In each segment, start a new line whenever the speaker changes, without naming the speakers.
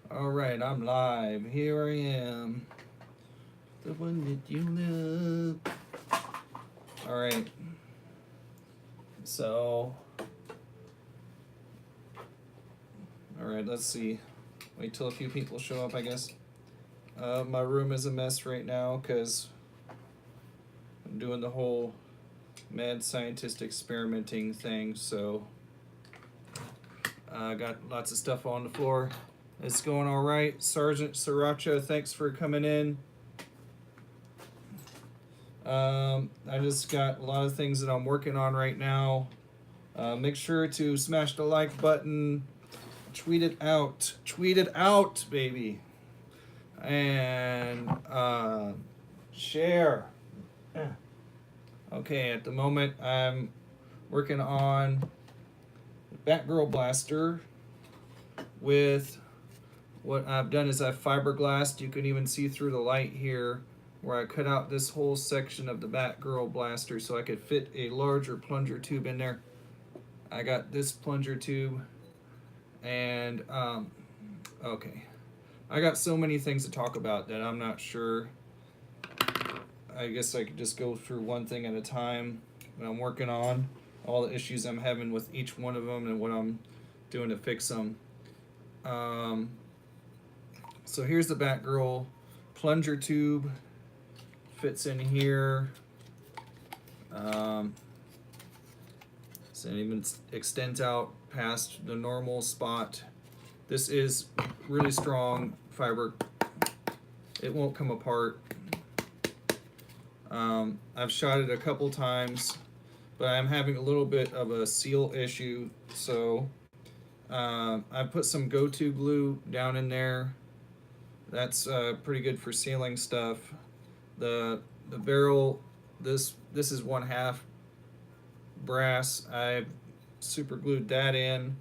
All right, I'm live. Here I am, the one that you love. All right, so, all right, let's see. Wait till a few people show up, I guess. My room is a mess right now because I'm doing the whole mad scientist experimenting thing, so I got lots of stuff on the floor. It's going all right. Sergeant Sriracha, thanks for coming in. I just got a lot of things that I'm working on right now. Make sure to smash the like button, tweet it out, baby, and share. Okay, at the moment I'm working on Batgirl Blaster with what I've done is I've fiberglassed. You can even see through the light here where I cut out this whole section of the Batgirl Blaster so I could fit a larger plunger tube in there. I got this plunger tube and okay. I got so many things to talk about that I'm not sure. I guess I could just go through one thing at a time that I'm working on, all the issues I'm having with each one of them and what I'm doing to fix them. Um, so here's the Batgirl plunger tube. Fits in here. So it even extends out past the normal spot. This is really strong fiber. It won't come apart. I've shot it a couple times, but I'm having a little bit of a seal issue. So I put some go-to glue down in there. That's pretty good for sealing stuff. The barrel, this is 1/2 brass. I've super glued that in.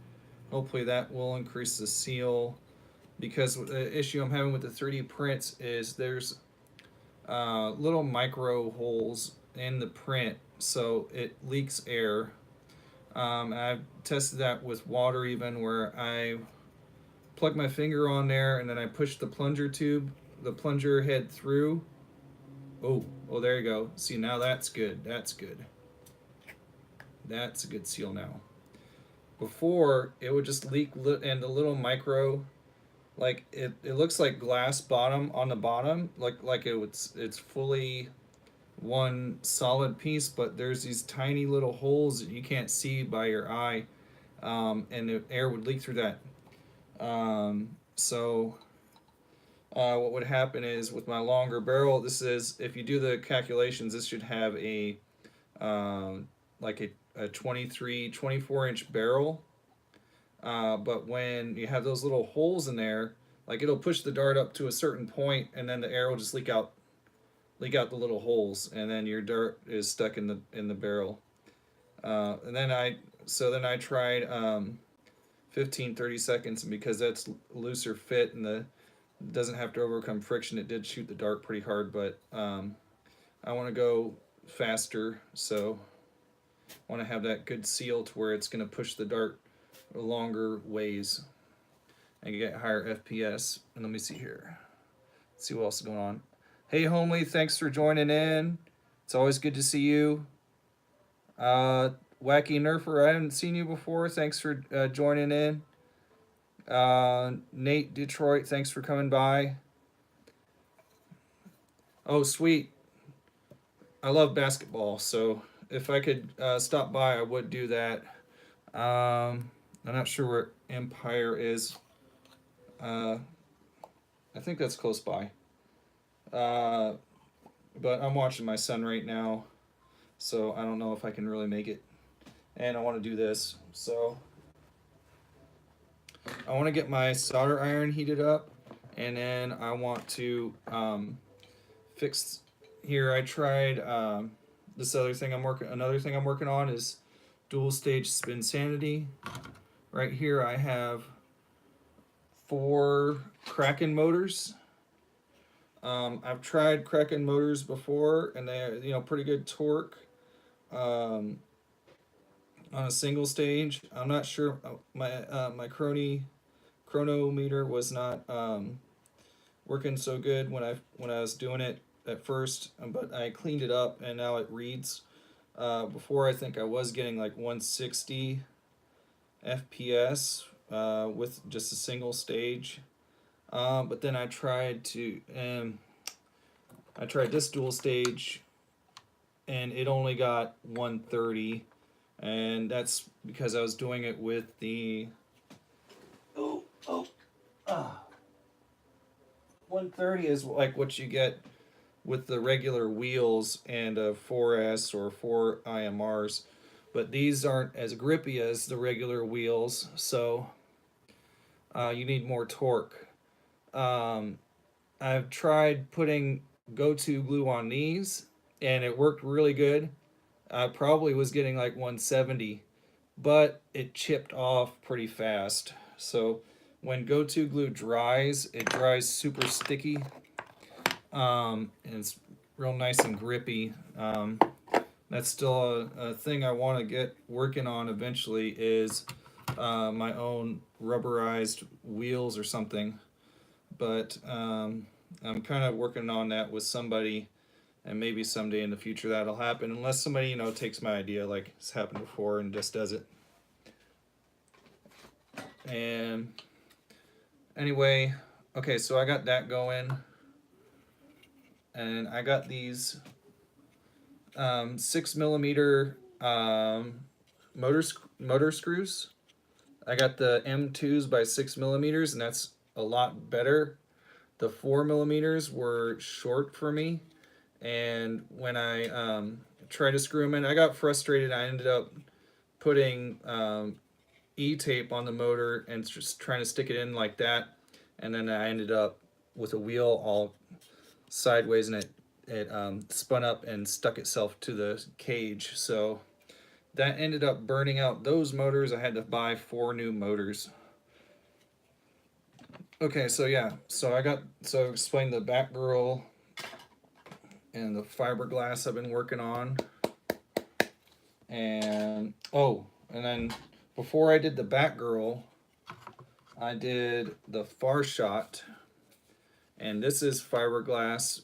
Hopefully that will increase the seal, because the issue I'm having with the 3D prints is there's little micro holes in the print, so it leaks air. I've tested that with water, even where I plug my finger on there and then I push the plunger tube, the plunger head through. Oh, there you go. See, now that's good. That's good. That's a good seal now. Before, it would just leak and the little micro, like it looks like glass bottom on the bottom, it's fully one solid piece, but there's these tiny little holes that you can't see by your eye, and the air would leak through that. So what would happen is with my longer barrel, this is, if you do the calculations, this should have a like a 24 inch barrel. But when you have those little holes in there, like it'll push the dart up to a certain point, and then the air will just leak out the little holes, and then your dart is stuck in the barrel. And then I tried 15-30 seconds, and because that's looser fit and the doesn't have to overcome friction, it did shoot the dart pretty hard, but I want to go faster, so I want to have that good seal to where it's going to push the dart longer ways and get higher FPS. And let me see here. Let's see what else is going on. Hey, Homely, thanks for joining in. It's always good to see you. Wacky Nerfer, I haven't seen you before. Thanks for joining in. Nate Detroit, thanks for coming by. Oh, sweet. I love basketball, so if I could stop by, I would do that. I'm not sure where Empire is. I think that's close by. But I'm watching my son right now, so I don't know if I can really make it. And I want to do this, so I want to get my solder iron heated up, and then I want to fix. Here I tried this other thing I'm working. Another thing I'm working on is dual stage spin sanity. Right here I have 4 Kraken motors. I've tried Kraken motors before, and they're pretty good torque on a single stage. I'm not sure my crony chronometer was not working so good when I was doing it at first, but I cleaned it up and now it reads. Before I think I was getting like 160 FPS with just a single stage, but then I tried this dual stage, and it only got 130, and that's because I was doing it with the 130 is like what you get with the regular wheels and a 4S or 4 IMRs, but these aren't as grippy as the regular wheels, so you need more torque. I've tried putting go-to glue on these, and it worked really good. I probably was getting like 170, but it chipped off pretty fast. So when go-to glue dries, it dries super sticky, and it's real nice and grippy. That's still a thing I want to get working on eventually is my own rubberized wheels or something. But I'm kind of working on that with somebody, and maybe someday in the future that'll happen, unless somebody takes my idea like it's happened before and just does it. And anyway, okay, so I got that going, and I got these 6mm motor screws. I got the M2s by 6mm, and that's a lot better. The 4mm were short for me, and when I tried to screw them in, I got frustrated. I ended up putting E-tape on the motor and just trying to stick it in like that, and then I ended up with a wheel all sideways, and it spun up and stuck itself to the cage. So that ended up burning out those motors. I had to buy 4 new motors. Okay, so yeah, so explain the Batgirl and the fiberglass I've been working on. And and then before I did the Batgirl, I did the Far Shot, and this is fiberglass.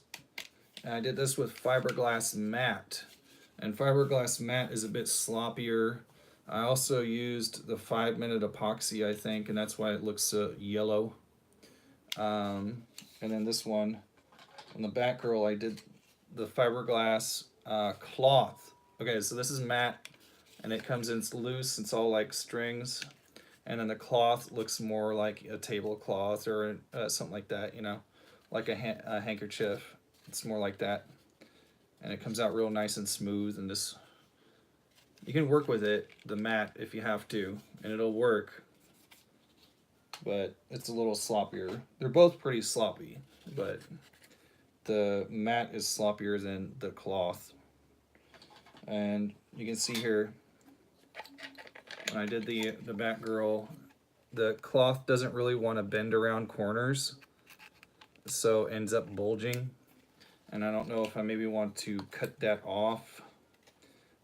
And I did this with fiberglass matte, and fiberglass matte is a bit sloppier. I also used the 5-minute epoxy, I think, and that's why it looks yellow. And then this one, on the Batgirl, I did the fiberglass cloth. Okay, so this is matte, and it comes in, it's loose, it's all like strings, and then the cloth looks more like a tablecloth or something like that, like a handkerchief. It's more like that, and it comes out real nice and smooth, and this, you can work with it, the matte, if you have to, and it'll work, but it's a little sloppier. They're both pretty sloppy, but the matte is sloppier than the cloth. And you can see here, when I did the Batgirl, the cloth doesn't really want to bend around corners, so it ends up bulging. And I don't know if I maybe want to cut that off.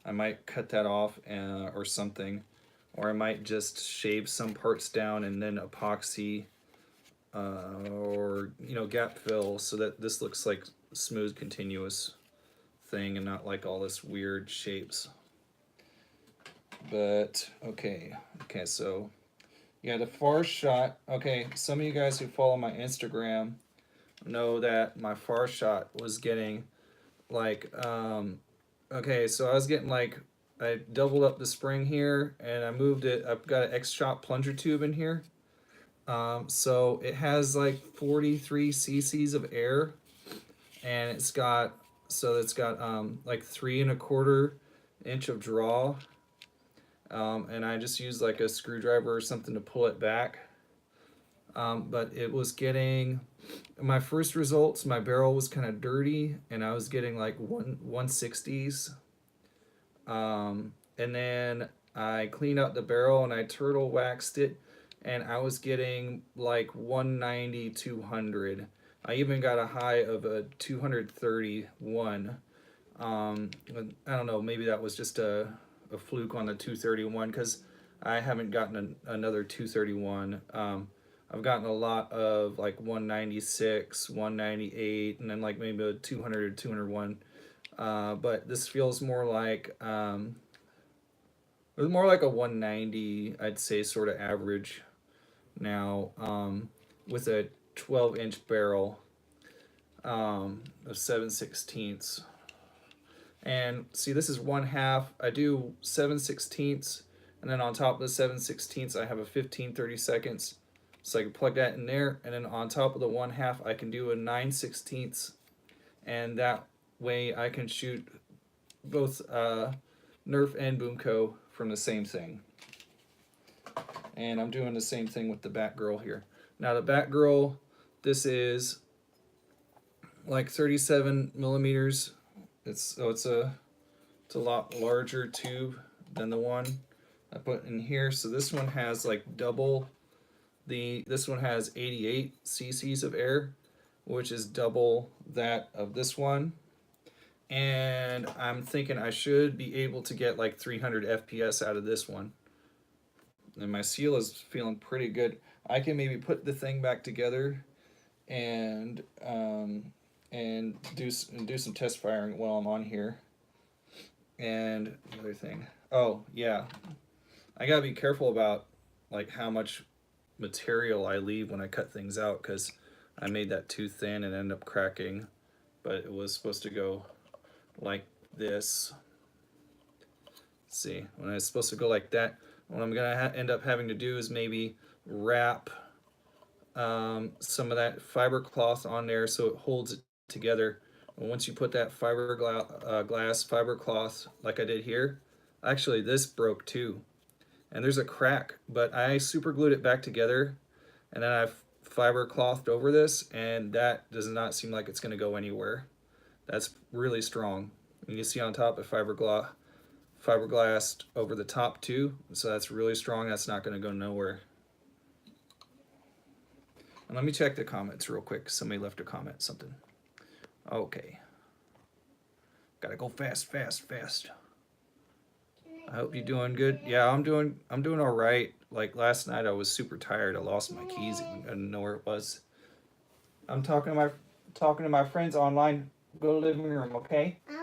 I might cut that off or something, or I might just shave some parts down and then epoxy or gap fill so that this looks like smooth continuous thing and not like all this weird shapes. But okay, so yeah, the Far Shot. Okay, some of you guys who follow my Instagram know that my Far Shot was getting like okay, so I was getting like, I doubled up the spring here and I moved it. I've got an X-Shot plunger tube in here. So it has like 43 cc's of air, and it's got like 3¼ inch of draw. And I just used like a screwdriver or something to pull it back. But it was getting, my first results, my barrel was kind of dirty, and I was getting like 160s. And then I cleaned out the barrel and I turtle waxed it, and I was getting like 190, 200. I even got a high of a 231. I don't know, maybe that was just a fluke on the 231, because I haven't gotten another 231. I've gotten a lot of like 196, 198, and then like maybe a 200 or 201. But this feels more like it was more like a 190, I'd say, sort of average now, with a 12-inch barrel of 7/16. And see, this is 1/2. I do 7/16, and then on top of the 7/16, I have a 15/32. So I can plug that in there, and then on top of the 1/2, I can do a 9/16, and that way I can shoot both Nerf and Boomco from the same thing. And I'm doing the same thing with the Batgirl here. Now the Batgirl, this is like 37 millimeters. It's a lot larger tube than the one I put in here. So this one has like double this one has 88 cc's of air, which is double that of this one. And I'm thinking I should be able to get like 300 FPS out of this one. And my seal is feeling pretty good. I can maybe put the thing back together and do some test firing while I'm on here. And the other thing, oh yeah, I gotta be careful about like how much material I leave when I cut things out, because I made that too thin and ended up cracking. But it was supposed to go like this. Let's see, when it's supposed to go like that, what I'm gonna end up having to do is maybe wrap some of that fiber cloth on there so it holds it together. And once you put that glass fiber cloth like I did here, actually this broke too, and there's a crack, but I super glued it back together, and then I've fiber clothed over this, and that does not seem like it's going to go anywhere. That's really strong. And you see on top of fiberglass over the top too, so that's really strong. That's not going to go nowhere. And let me check the comments real quick. Somebody left a comment, something. Okay. Gotta go fast. I hope you're doing good. Yeah, I'm doing all right. Like last night I was super tired. I lost my keys and I didn't know where it was. I'm talking to my friends online. Go to the living room, okay?
I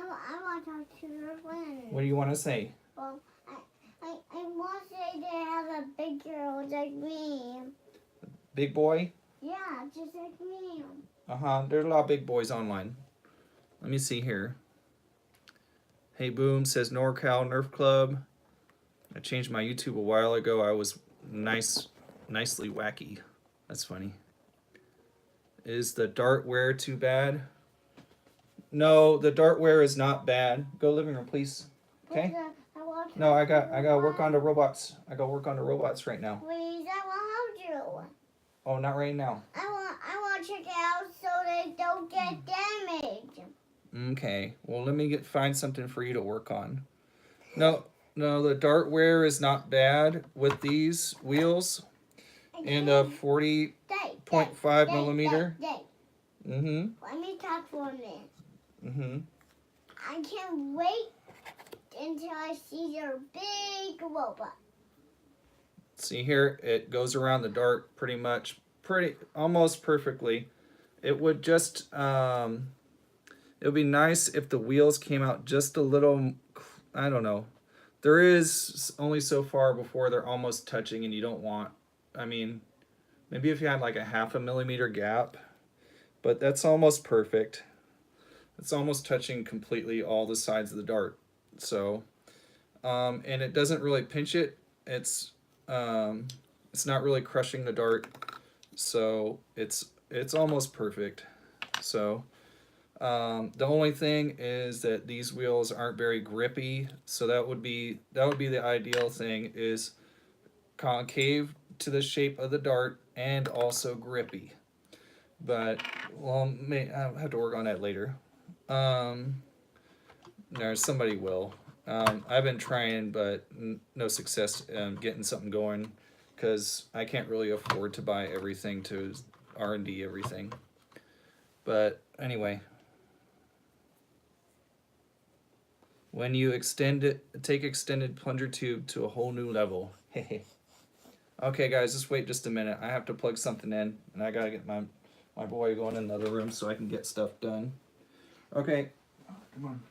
want to talk to your friends.
What do you want to say?
Well, I want to say they have a big girl like me.
Big boy?
Yeah, just like me.
There's a lot of big boys online. Let me see here. Hey Boom says NorCal Nerf Club. I changed my YouTube a while ago. I was nicely wacky. That's funny. Is the dart wear too bad? No, the dart wear is not bad. Go living room, please. Okay? No, I gotta work on the robots. I gotta work on the robots right now.
Please, I want to help you.
Oh, not right now.
I want to check it out so they don't get damaged.
Okay. Well, let me find something for you to work on. No, the dart wear is not bad with these wheels and a 40.5 millimeter. Mm-hmm.
Let me talk for a minute.
Mm-hmm.
I can't wait until I see your big robot.
See here, it goes around the dart almost perfectly. It would just it would be nice if the wheels came out just a little, I don't know. There is only so far before they're almost touching, and you don't want, I mean, maybe if you had like a 0.5 millimeter gap, but that's almost perfect. It's almost touching completely all the sides of the dart. So, and it doesn't really pinch it. It's not really crushing the dart. So it's almost perfect. So, the only thing is that these wheels aren't very grippy. So that would be the ideal thing, is concave to the shape of the dart and also grippy. But I'll have to work on that later. Somebody will. I've been trying, but no success getting something going, because I can't really afford to buy everything to R&D everything. But anyway, when you take extended plunger tube to a whole new level. Okay, guys, just wait just a minute. I have to plug something in, and I gotta get my boy going in the other room so I can get stuff done. Okay. Come on.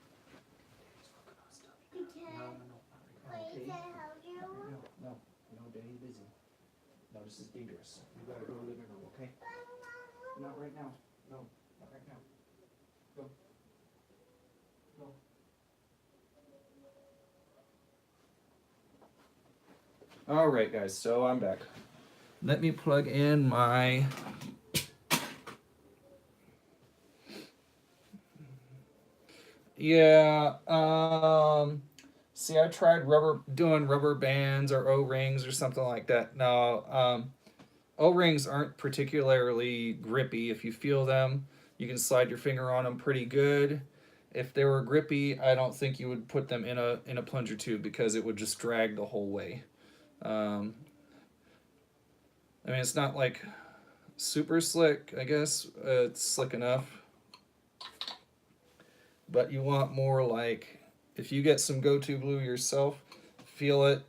Please, I help you.
No, Daddy's busy. No, this is dangerous. You gotta go to the living room, okay? Not right now. No, not right now. Go. Go. All right, guys. So I'm back. Let me plug in my. Yeah. See, I tried doing rubber bands or O-rings or something like that. No. O-rings aren't particularly grippy. If you feel them, you can slide your finger on them pretty good. If they were grippy, I don't think you would put them in a plunger tube because it would just drag the whole way. I mean, it's not like super slick, I guess. It's slick enough. But you want more like, if you get some go-to glue yourself, feel it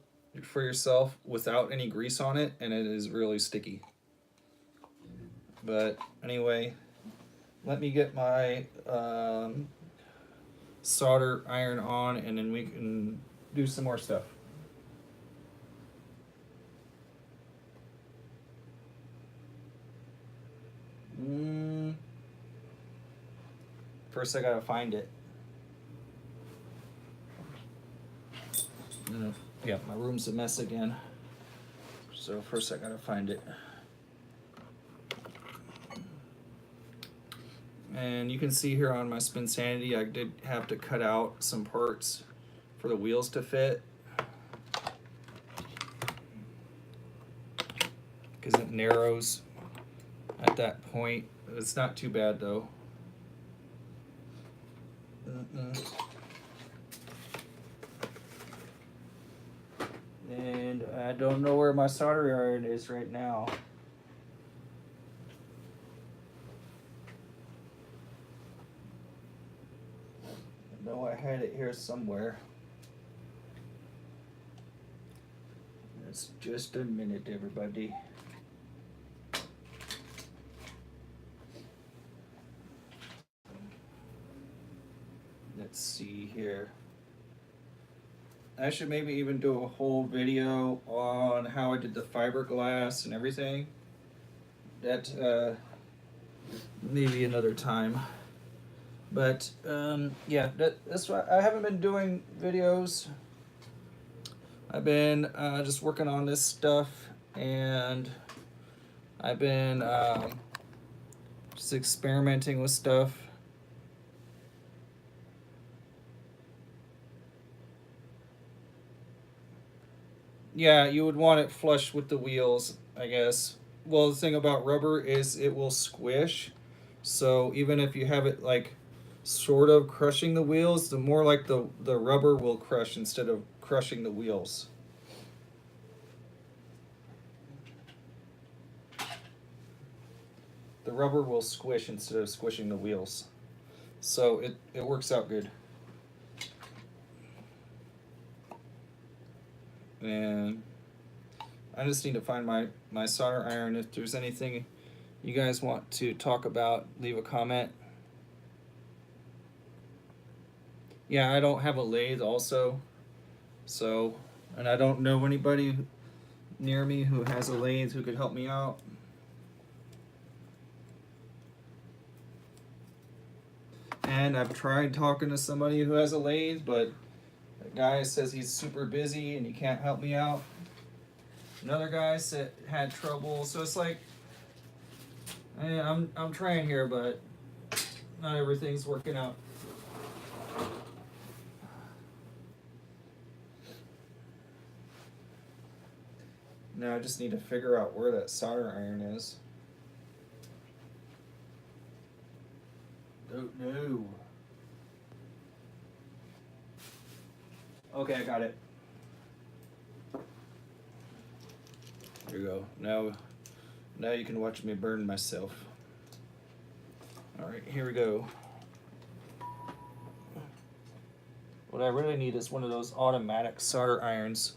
for yourself without any grease on it, and it is really sticky. But anyway, let me get my solder iron on, and then we can do some more stuff. First, I gotta find it. Yeah, my room's a mess again. So first, I gotta find it. And you can see here on my Spin Sanity, I did have to cut out some parts for the wheels to fit, because it narrows at that point. It's not too bad though. And I don't know where my soldering iron is right now. I know I had it here somewhere. It's just a minute, everybody. Let's see here. I should maybe even do a whole video on how I did the fiberglass and everything. That maybe another time. But yeah, that's why I haven't been doing videos. I've been just working on this stuff, and I've been just experimenting with stuff. Yeah, you would want it flush with the wheels, I guess. Well, the thing about rubber is it will squish. So even if you have it like sort of crushing the wheels, the more like the rubber will crush instead of crushing the wheels. The rubber will squish instead of squishing the wheels. So it works out good. And I just need to find my solder iron. If there's anything you guys want to talk about, leave a comment. Yeah, I don't have a lathe also. So, and I don't know anybody near me who has a lathe who could help me out. And I've tried talking to somebody who has a lathe, but the guy says he's super busy and he can't help me out. Another guy said had trouble, so it's like I'm trying here, but not everything's working out. Now I just need to figure out where that solder iron is. Oh no. Okay, I got it. There you go. Now you can watch me burn myself. All right, here we go. What I really need is one of those automatic solder irons.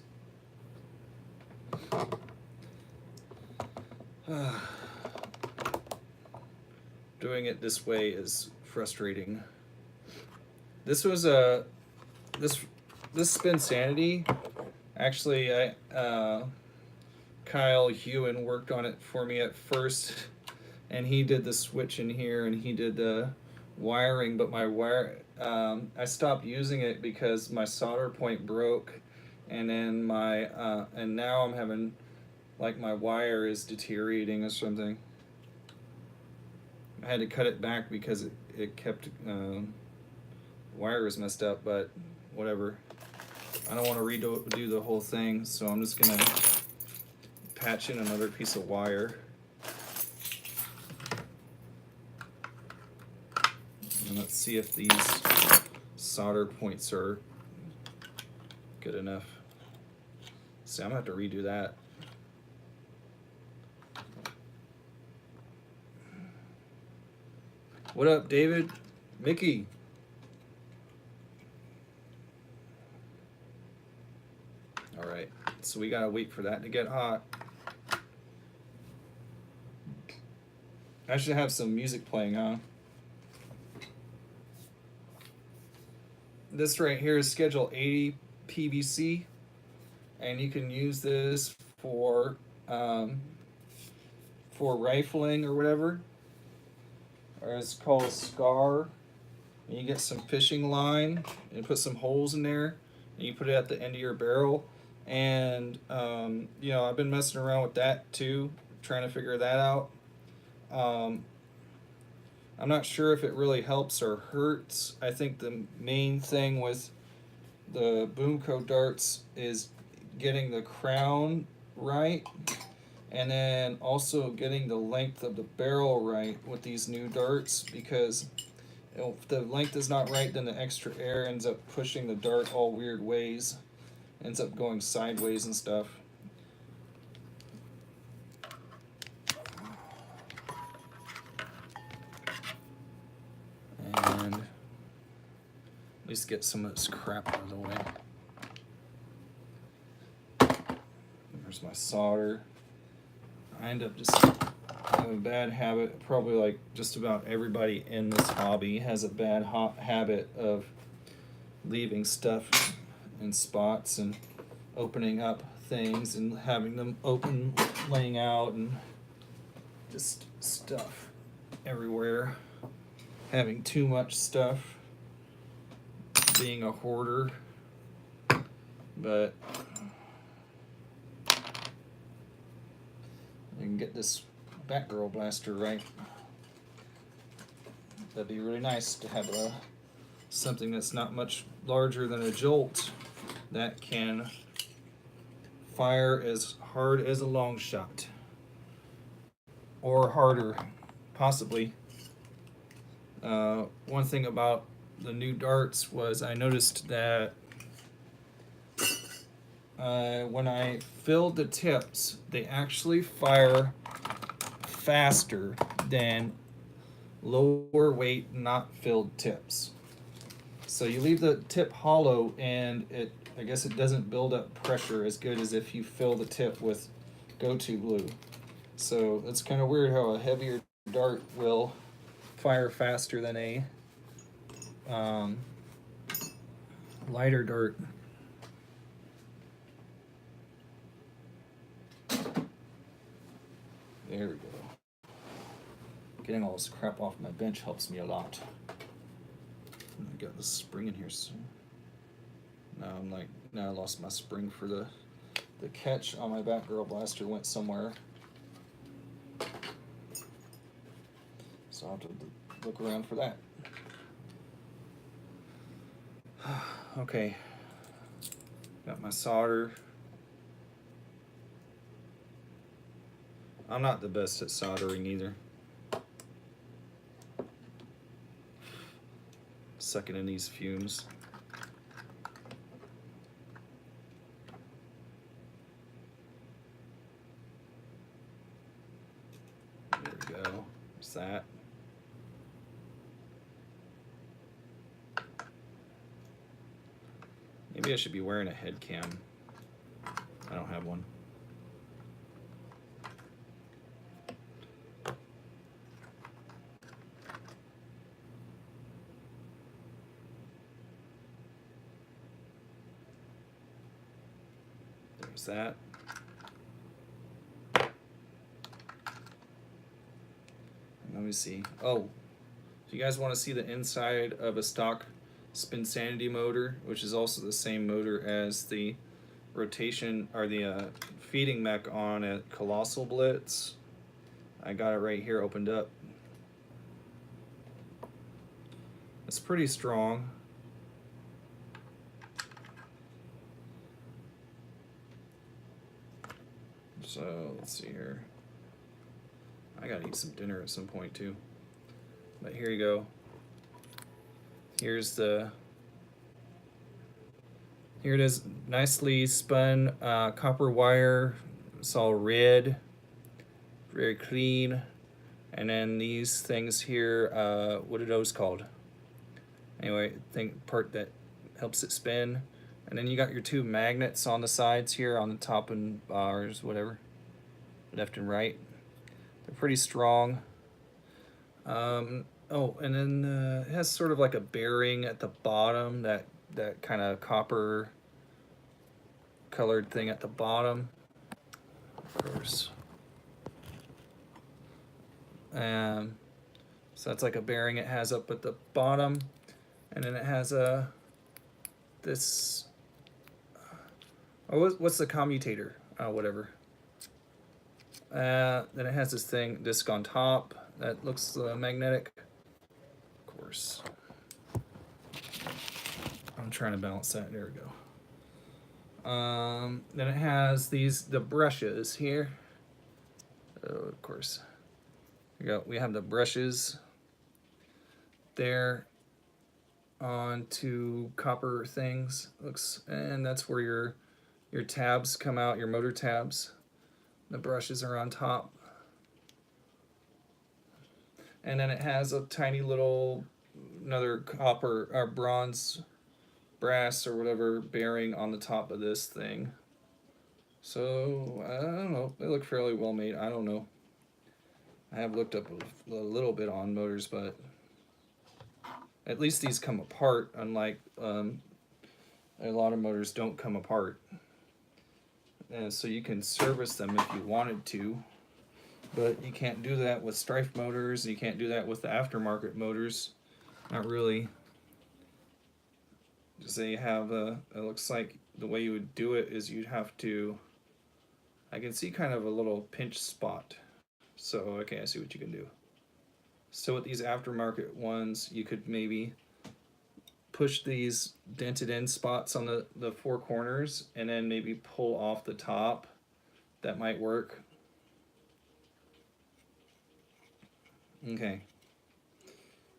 Doing it this way is frustrating. This was a this Spin Sanity. Actually, Kyle Hewen worked on it for me at first, and he did the switch in here, and he did the wiring. But my I stopped using it because my solder point broke, and then and now I'm having like my wire is deteriorating or something. I had to cut it back because it kept wire was messed up, but whatever. I don't want to redo the whole thing, so I'm just gonna patch in another piece of wire. And let's see if these solder points are good enough. See, I'm gonna have to redo that. What up, David? Mickey? All right, so we gotta wait for that to get hot. I should have some music playing, huh? This right here is schedule 80 PVC, and you can use this for rifling or whatever. Or it's called Scar. And you get some fishing line and put some holes in there, and you put it at the end of your barrel. And you know, I've been messing around with that too, trying to figure that out. I'm not sure if it really helps or hurts. I think the main thing with the Boomco darts is getting the crown right, and then also getting the length of the barrel right with these new darts, because if the length is not right, then the extra air ends up pushing the dart all weird ways, ends up going sideways and stuff. And at least get some of this crap out of the way. There's my solder. I end up just have a bad habit, probably like just about everybody in this hobby has a bad habit of leaving stuff in spots and opening up things and having them open, laying out, and just stuff everywhere. Having too much stuff, being a hoarder, but I can get this Batgirl Blaster right. That'd be really nice to have something that's not much larger than a Jolt that can fire as hard as a long shot, or harder, possibly. One thing about the new darts was I noticed that when I filled the tips, they actually fire faster than lower weight, not filled tips. So you leave the tip hollow, and I guess it doesn't build up pressure as good as if you fill the tip with go-to glue. So it's kind of weird how a heavier dart will fire faster than a lighter dart. There we go. Getting all this crap off my bench helps me a lot. I got the spring in here soon. Now I lost my spring for the catch on my Batgirl Blaster went somewhere. So I'll have to look around for that. Okay. Got my solder. I'm not the best at soldering either. Sucking in these fumes. There we go. There's that. Maybe I should be wearing a head cam. I don't have one. There's that. Let me see. Oh, if you guys want to see the inside of a stock Spinsanity motor, which is also the same motor as the rotation or the feeding mech on a Colossal Blitz, I got it right here opened up. It's pretty strong. So let's see here. I gotta eat some dinner at some point too. But here you go. Here it is, nicely spun copper wire. It's all red, very clean. And then these things here, what are those called? Anyway, part that helps it spin. And then you got your two magnets on the sides here, on the top and bars, whatever, left and right. They're pretty strong. Oh, and then it has sort of like a bearing at the bottom, that kind of copper colored thing at the bottom, of course. So that's like a bearing it has up at the bottom, and then it has this. Oh, what's the commutator? Whatever. Then it has this disc on top that looks magnetic. Of course. I'm trying to balance that. There we go. Then it has the brushes here. Oh, of course. We have the brushes there on two copper things. And that's where your tabs come out, your motor tabs. The brushes are on top. And then it has a tiny little, another copper or bronze, brass or whatever bearing on the top of this thing. So, I don't know. They look fairly well made. I don't know. I have looked up a little bit on motors, but at least these come apart, unlike a lot of motors don't come apart. And so you can service them if you wanted to, but you can't do that with Strife motors. You can't do that with the aftermarket motors. Not really. So you have it looks like the way you would do it is you'd have to, I can see kind of a little pinch spot. So, okay, I see what you can do. So with these aftermarket ones, you could maybe push these dented in spots on the four corners and then maybe pull off the top. That might work. Okay.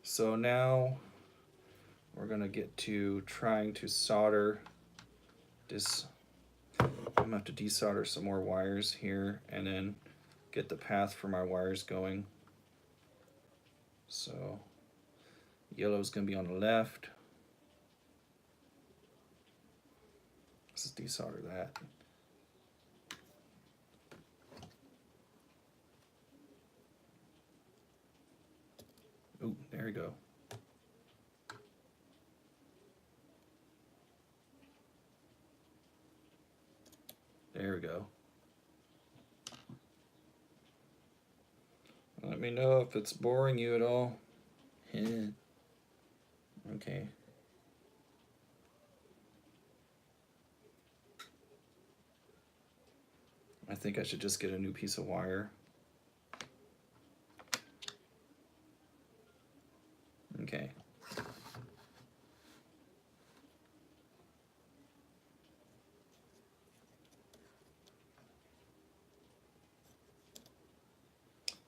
So now we're gonna get to trying to solder this. I'm gonna have to desolder some more wires here and then get the path for my wires going. So yellow's gonna be on the left. Let's desolder that. Ooh, there we go. There we go. Let me know if it's boring you at all. Yeah. Okay. I think I should just get a new piece of wire. Okay.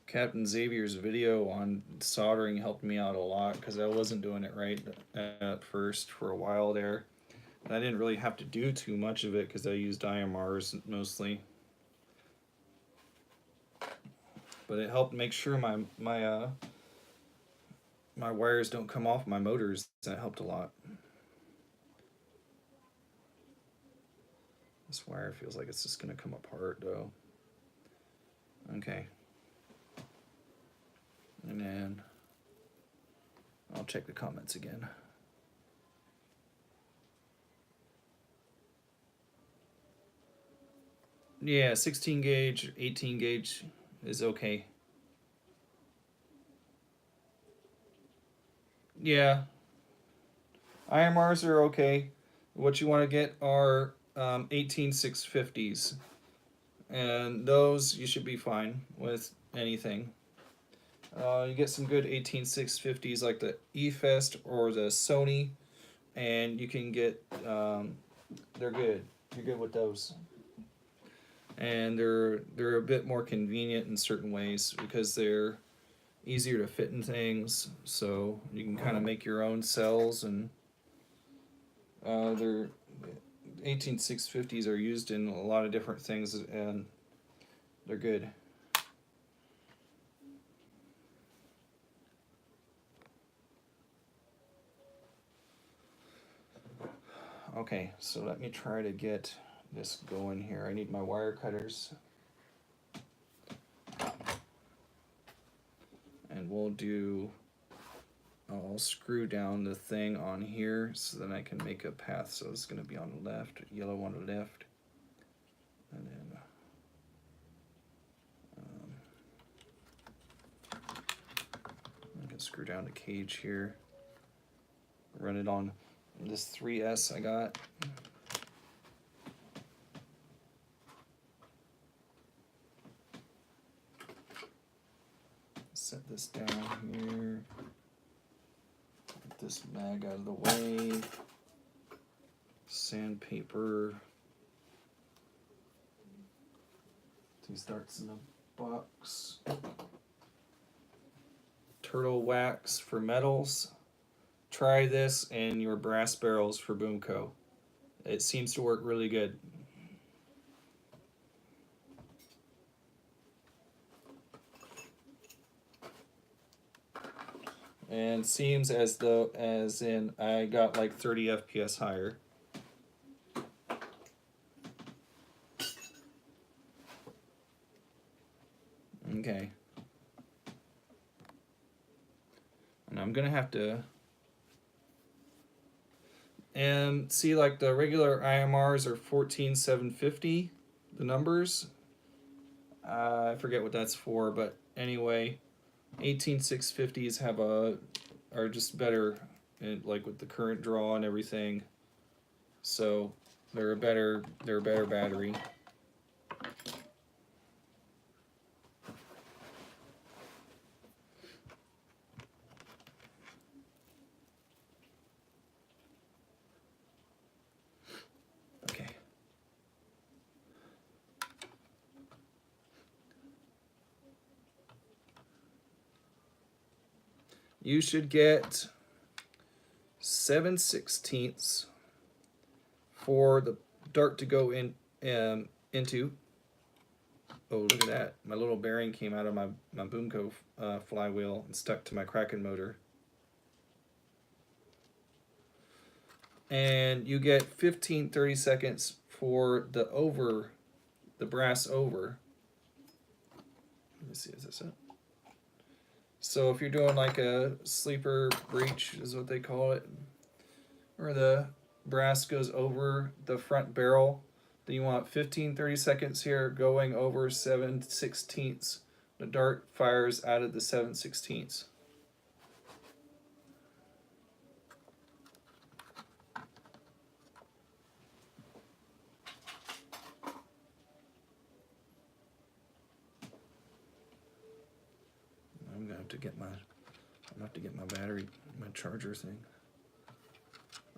Captain Xavier's video on soldering helped me out a lot because I wasn't doing it right at first for a while there. And I didn't really have to do too much of it because I used IMRs mostly. But it helped make sure my wires don't come off my motors. That helped a lot. This wire feels like it's just gonna come apart though. Okay. And then I'll check the comments again. Yeah, 16 gauge, 18 gauge is okay. Yeah, IMRs are okay. What you want to get are 18 650s, and those you should be fine with anything. You get some good 18 650s like the E-Fest or the Sony, and you can get, they're good. You're good with those. And they're a bit more convenient in certain ways because they're easier to fit in things, so you can kind of make your own cells, and they're 18650s are used in a lot of different things, and they're good. Okay, so let me try to get this going here. I need my wire cutters, and I'll screw down the thing on here so that I can make a path. So it's going to be on the left, yellow on the left, and then I can screw down the cage here, run it on this 3S I got. Set this down here. Get this mag out of the way. Sandpaper. These darts in a box. Turtle wax for metals. Try this and your brass barrels for Boomco. It seems to work really good. And seems as in I got like 30 FPS higher. Okay. And I'm gonna have to see, like the regular IMRs are 14750, the numbers. I forget what that's for, but anyway, 18650s are just better, like with the current draw and everything. So they're a better battery. Okay. You should get 7/16 for the dart to go into. Oh, look at that. My little bearing came out of my Boomco flywheel and stuck to my Kraken motor. And you get 15-30 seconds for the brass over. Let me see, is this it? So if you're doing like a sleeper breach is what they call it, where the brass goes over the front barrel, then you want 15-30 seconds here going over 7/16. The dart fires out of the 7/16. I'm gonna have to get my battery, my charger thing.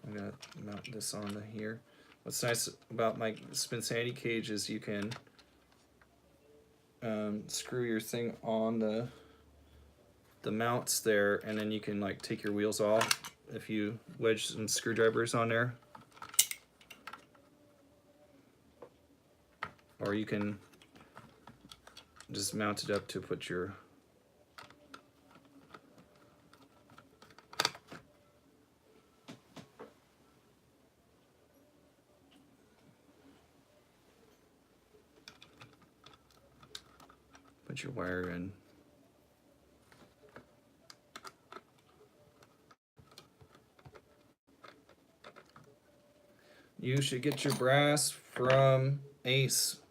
I'm gonna mount this on here. What's nice about my Spin Sanity cage is you can screw your thing on the mounts there, and then you can like take your wheels off if you wedge some screwdrivers on there, or you can just mount it up to put your wire in. You should get your brass from Ace.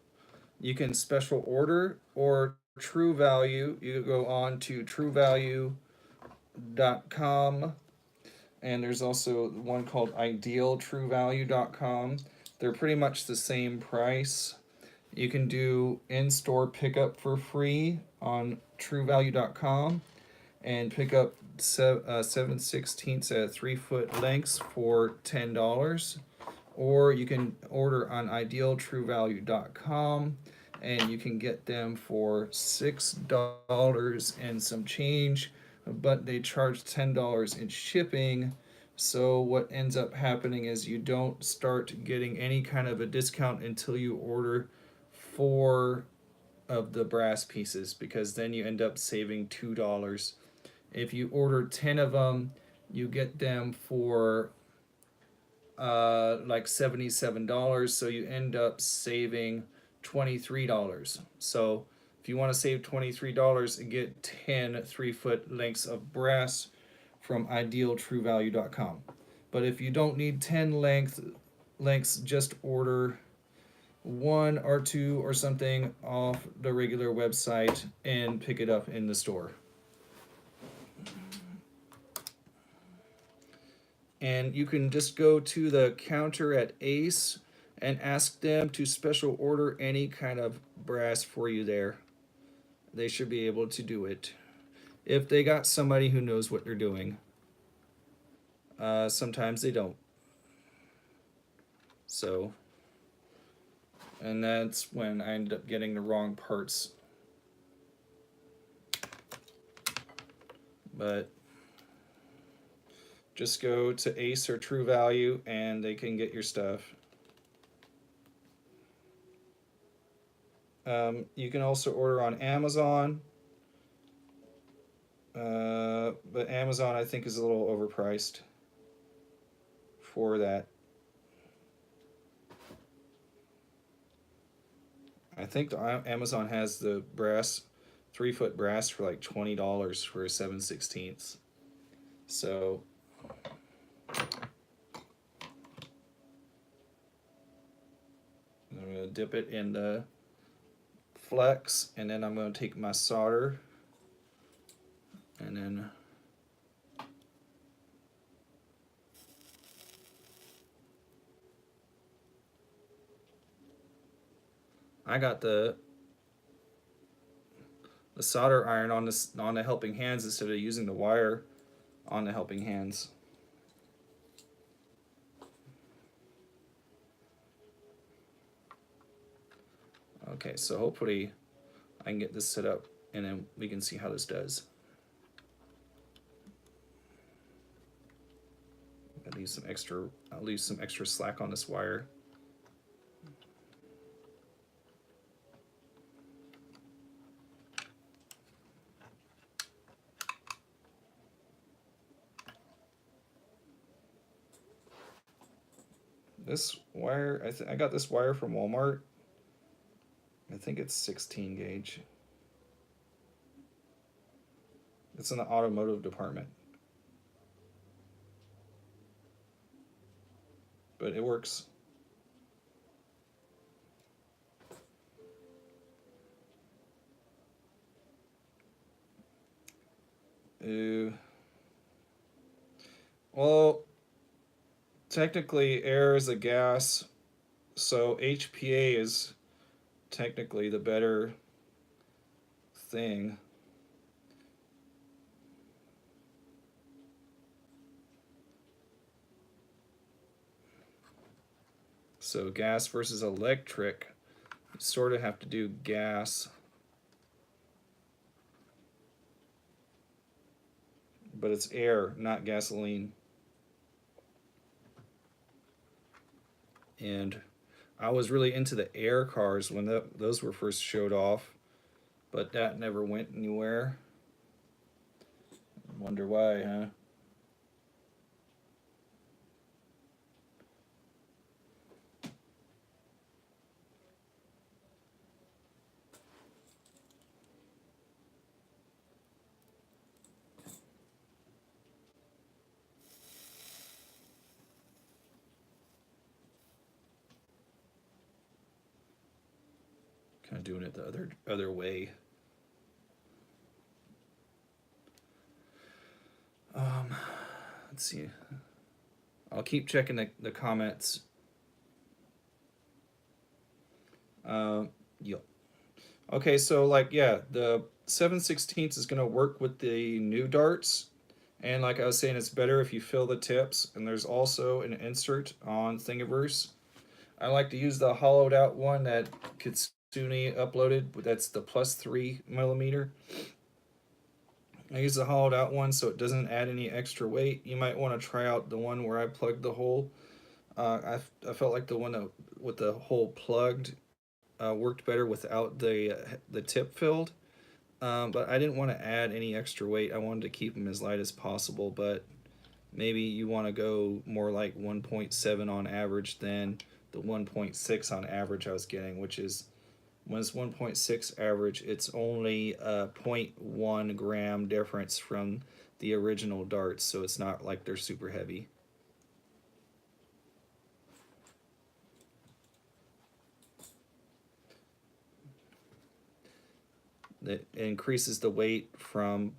You can special order or True Value. You go on to truevalue.com, and there's also one called idealtruevalue.com. They're pretty much the same price. You can do in-store pickup for free on truevalue.com and pick up 7/16 at 3-foot lengths for $10. Or you can order on idealtruevalue.com and you can get them for $6 and some change, but they charge $10 in shipping. So what ends up happening is you don't start getting any kind of a discount until you order 4 of the brass pieces, because then you end up saving $2. If you order 10 of them, you get them for like $77, so you end up saving $23. So if you want to save $23 and get 10 3-foot lengths of brass from idealtruevalue.com. But if you don't need 10 lengths, just order 1 or 2 or something off the regular website and pick it up in the store. And you can just go to the counter at Ace and ask them to special order any kind of brass for you there. They should be able to do it if they got somebody who knows what they're doing. Sometimes they don't. So, and that's when I end up getting the wrong parts. But just go to Ace or True Value and they can get your stuff. You can also order on Amazon, but Amazon I think is a little overpriced for that. I think Amazon has the brass, 3-foot brass for like $20 for a 7/16. So I'm going to dip it in the flex, and then I'm going to take my solder and then I got the solder iron on the helping hands instead of using the wire on the helping hands. Okay, so hopefully I can get this set up and then we can see how this does. I'll leave some extra slack on this wire. This wire, I got this wire from Walmart. I think it's 16 gauge. It's in the automotive department. But it works. Well, technically air is a gas, so HPA is technically the better thing. So gas versus electric, you sort of have to do gas. But it's air, not gasoline. And I was really into the air cars when those were first showed off, but that never went anywhere. Wonder why, huh? kind of doing it the other way. Let's see. I'll keep checking the comments. Yeah. Okay, so like, yeah, the 7/16 is going to work with the new darts. And like I was saying, it's better if you fill the tips. And there's also an insert on Thingiverse. I like to use the hollowed out one that Kitsune uploaded. That's the +3mm. I use the hollowed out one so it doesn't add any extra weight. You might want to try out the one where I plugged the hole. I felt like the one that, with the hole plugged worked better without the tip filled. But I didn't want to add any extra weight. I wanted to keep them as light as possible, but maybe you want to go more like 1.7 on average than the 1.6 on average I was getting, which is, when it's 1.6 average, it's only a 0.1 gram difference from the original darts, so it's not like they're super heavy. It increases the weight from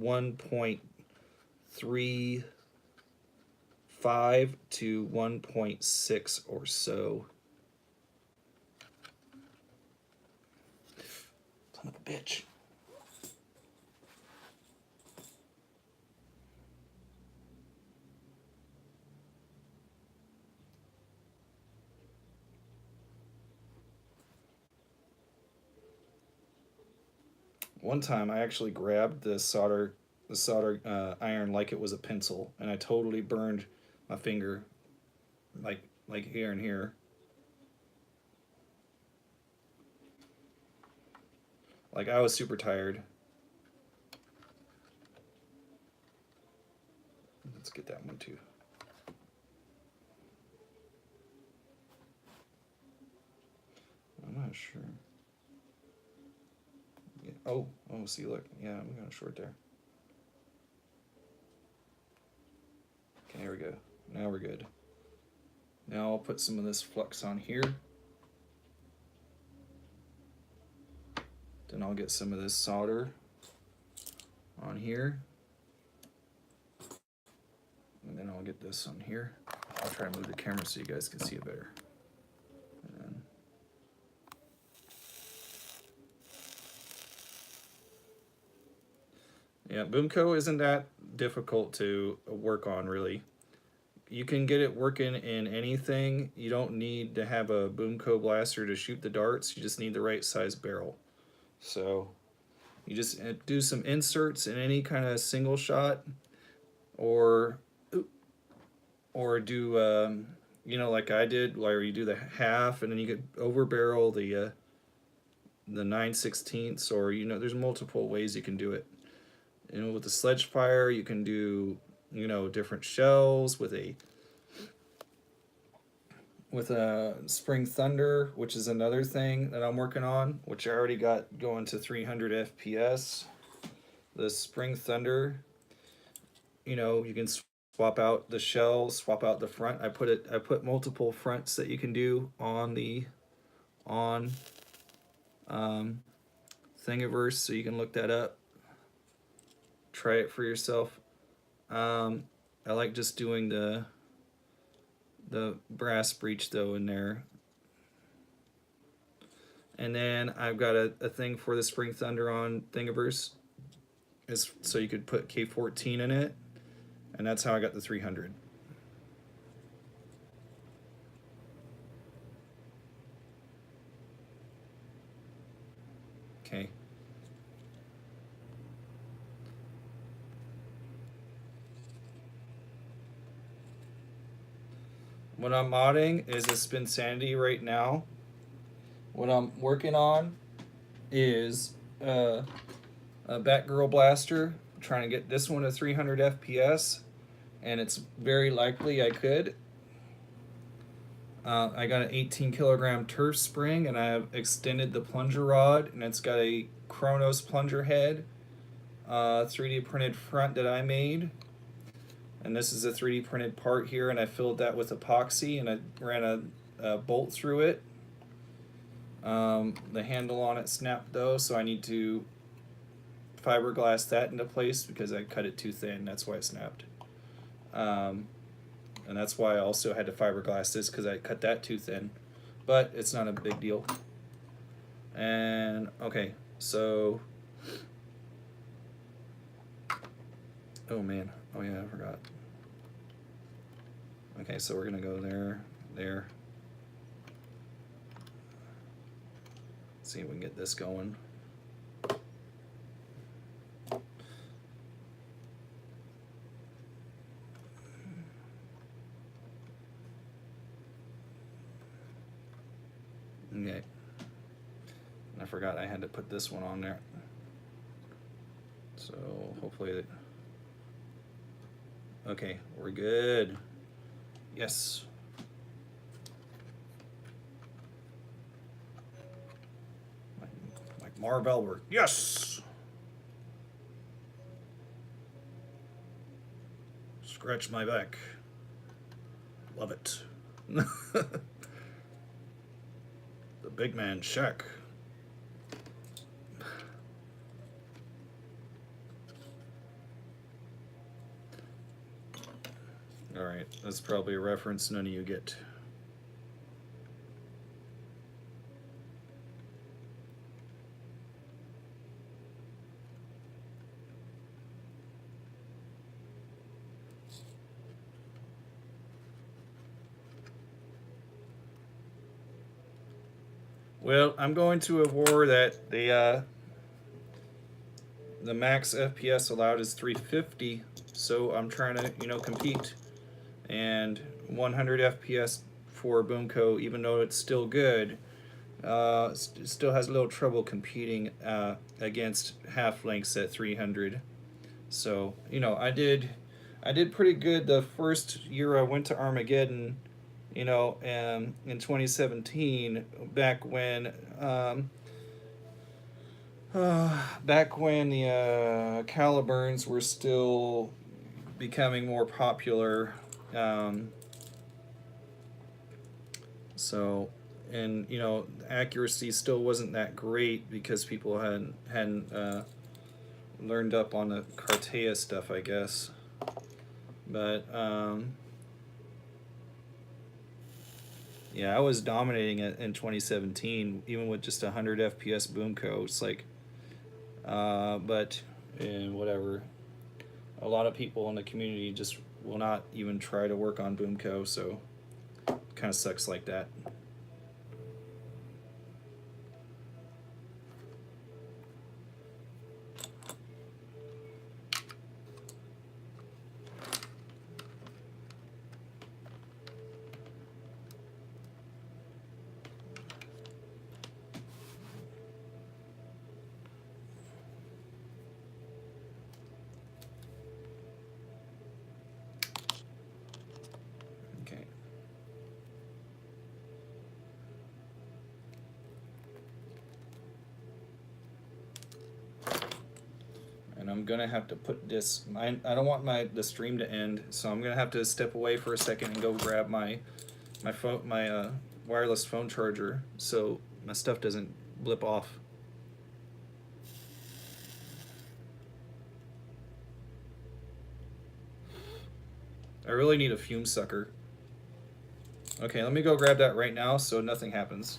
1.35 to 1.6 or so. Son of a bitch. One time I actually grabbed the solder iron like it was a pencil, and I totally burned my finger, like here and here. Like, I was super tired. Let's get that one too. I'm not sure. Yeah. Oh, see, look. Yeah, I'm kind of short there. Okay, here we go. Now we're good. Now I'll put some of this flux on here. Then I'll get some of this solder on here. And then I'll get this on here. I'll try to move the camera so you guys can see it better. And yeah, Boomco isn't that difficult to work on, really. You can get it working in anything. You don't need to have a Boomco blaster to shoot the darts. You just need the right size barrel. So you just do some inserts in any kind of single shot, or do you know, like I did, where you do the half and then you could over barrel the 9/16, or, you know, there's multiple ways you can do it. You know, with the sledge fire, you can do, you know, different shells with a Spring Thunder, which is another thing that I'm working on, which I already got going to 300 FPS. The Spring Thunder, you know, you can swap out the shell, swap out the front. I put multiple fronts that you can do on the Thingiverse, so you can look that up. Try it for yourself. I like just doing the brass breech though in there. And then I've got a thing for the Spring Thunder on Thingiverse, is so you could put K14 in it, and that's how I got the 300. Okay. What I'm modding is a Spinsanity right now. What I'm working on is a Batgirl Blaster. I'm trying to get this one to 300 FPS, and it's very likely I could. I got an 18 kilogram turf spring, and I have extended the plunger rod, and it's got a Kronos plunger head, 3D printed front that I made. And this is a 3D printed part here, and I filled that with epoxy, and I ran a bolt through it. The handle on it snapped though, so I need to fiberglass that into place because I cut it too thin. That's why it snapped. And that's why I also had to fiberglass this, because I cut that too thin. But it's not a big deal. And okay, so oh man, oh yeah, I forgot. Okay, so we're gonna go there. Let's see if we can get this going. Okay. I forgot I had to put this one on there. So hopefully that. Okay, we're good. Yes. Like Marv Albert. Yes. Scratch my back. Love it. The big man Shaq. Alright, that's probably a reference none of you get. Well, I'm going to a war that the max FPS allowed is 350, so I'm trying to, compete. And 100 FPS for Boomco, even though it's still good, still has a little trouble competing against half-lengths at 300. So, I did pretty good the first year I went to Armageddon, in 2017, back when the Caliburns were still becoming more popular. So, and accuracy still wasn't that great because people hadn't learned up on the Cartea stuff, I guess. But yeah, I was dominating it in 2017, even with just 100 FPS Boomco. It's like, but whatever. A lot of people in the community just will not even try to work on Boomco, so it kind of sucks like that. And I'm gonna have to put this. I don't want the stream to end, so I'm gonna have to step away for a second and go grab my wireless phone charger so my stuff doesn't blip off. I really need a fume sucker. Okay, let me go grab that right now so nothing happens.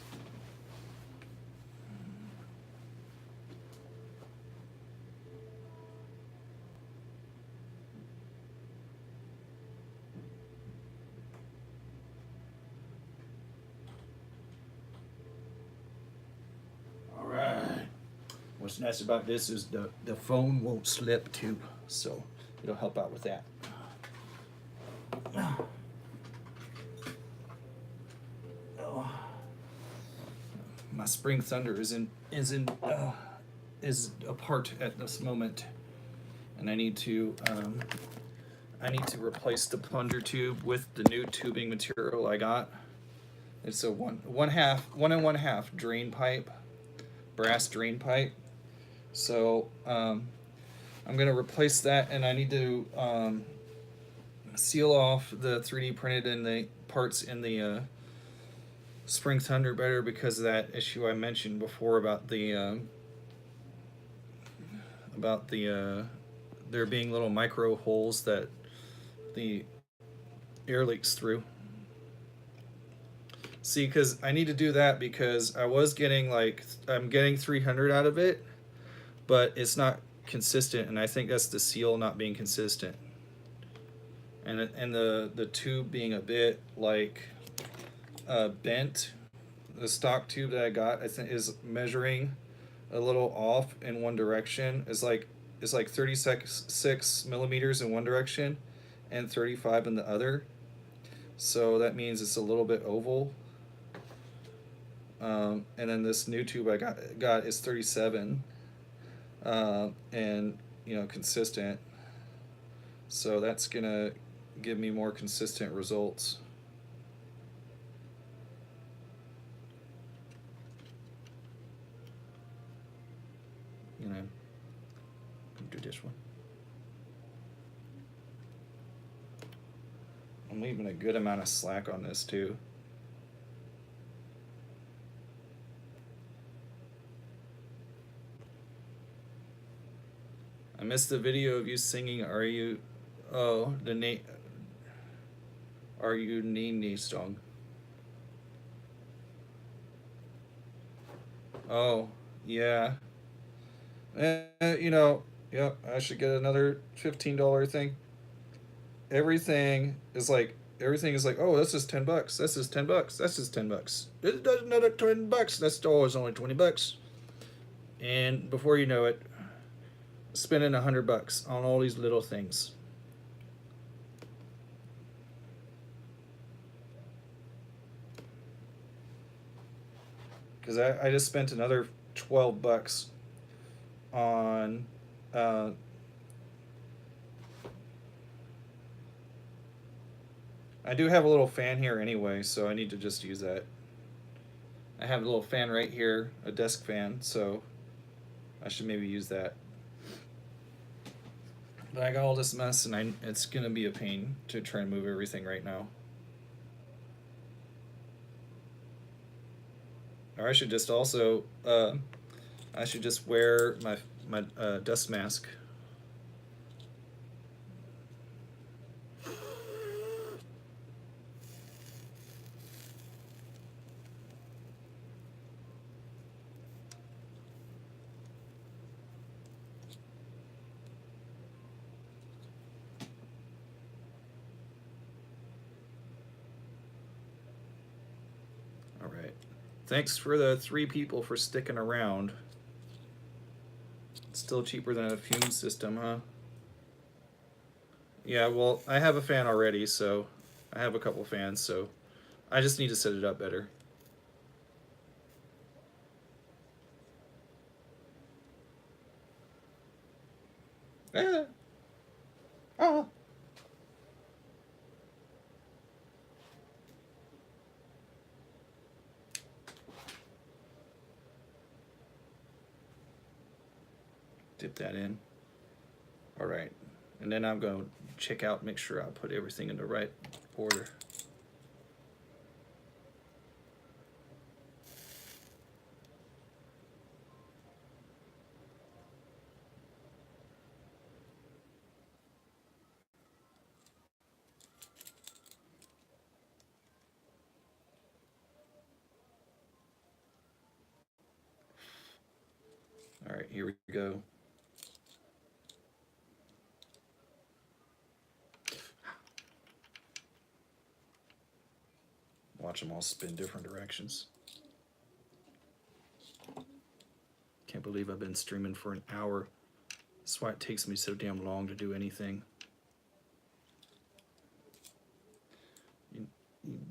What's nice about this is the phone won't slip too, so it'll help out with that. Oh. My Spring Thunder is apart at this moment, and I need to replace the plunger tube with the new tubing material I got. It's a one and one half drain pipe, brass drain pipe. So I'm going to replace that, and I need to seal off the 3D printed in the parts in the Spring Thunder better because of that issue I mentioned before about the there being little micro holes that the air leaks through. See, because I need to do that because I was getting I'm getting 300 out of it, but it's not consistent, and I think that's the seal not being consistent, and the tube being a bit bent. The stock tube that I got, I think, is measuring a little off in one direction. It's like 36 millimeters in one direction, and 35 in the other. So that means it's a little bit oval. And then this new tube I got is 37, and consistent. So that's gonna give me more consistent results. Do this one. I'm leaving a good amount of slack on this too. I missed the video of you singing Are You Nini song. Oh, yeah. Yep, I should get another $15 thing. Everything is like, oh, this is $10. This is $10. This is $10. This is another $10. That's always only $20. And before you know it, spending $100 on all these little things. Because I just spent another $12 on I do have a little fan here anyway, so I need to just use that. I have a little fan right here, a desk fan, so I should maybe use that. But I got all this mess, and it's gonna be a pain to try and move everything right now. Or I should just also I should just wear my dust mask. All right. Thanks for the 3 people for sticking around. It's still cheaper than a fume system, huh? Yeah, well, I have a fan already, so I have a couple fans, so I just need to set it up better. Oh. Dip that in. All right. And then I'm going to check out, make sure I put everything in the right order. All right, here we go. Watch them all spin different directions. Can't believe I've been streaming for an hour. That's why it takes me so damn long to do anything.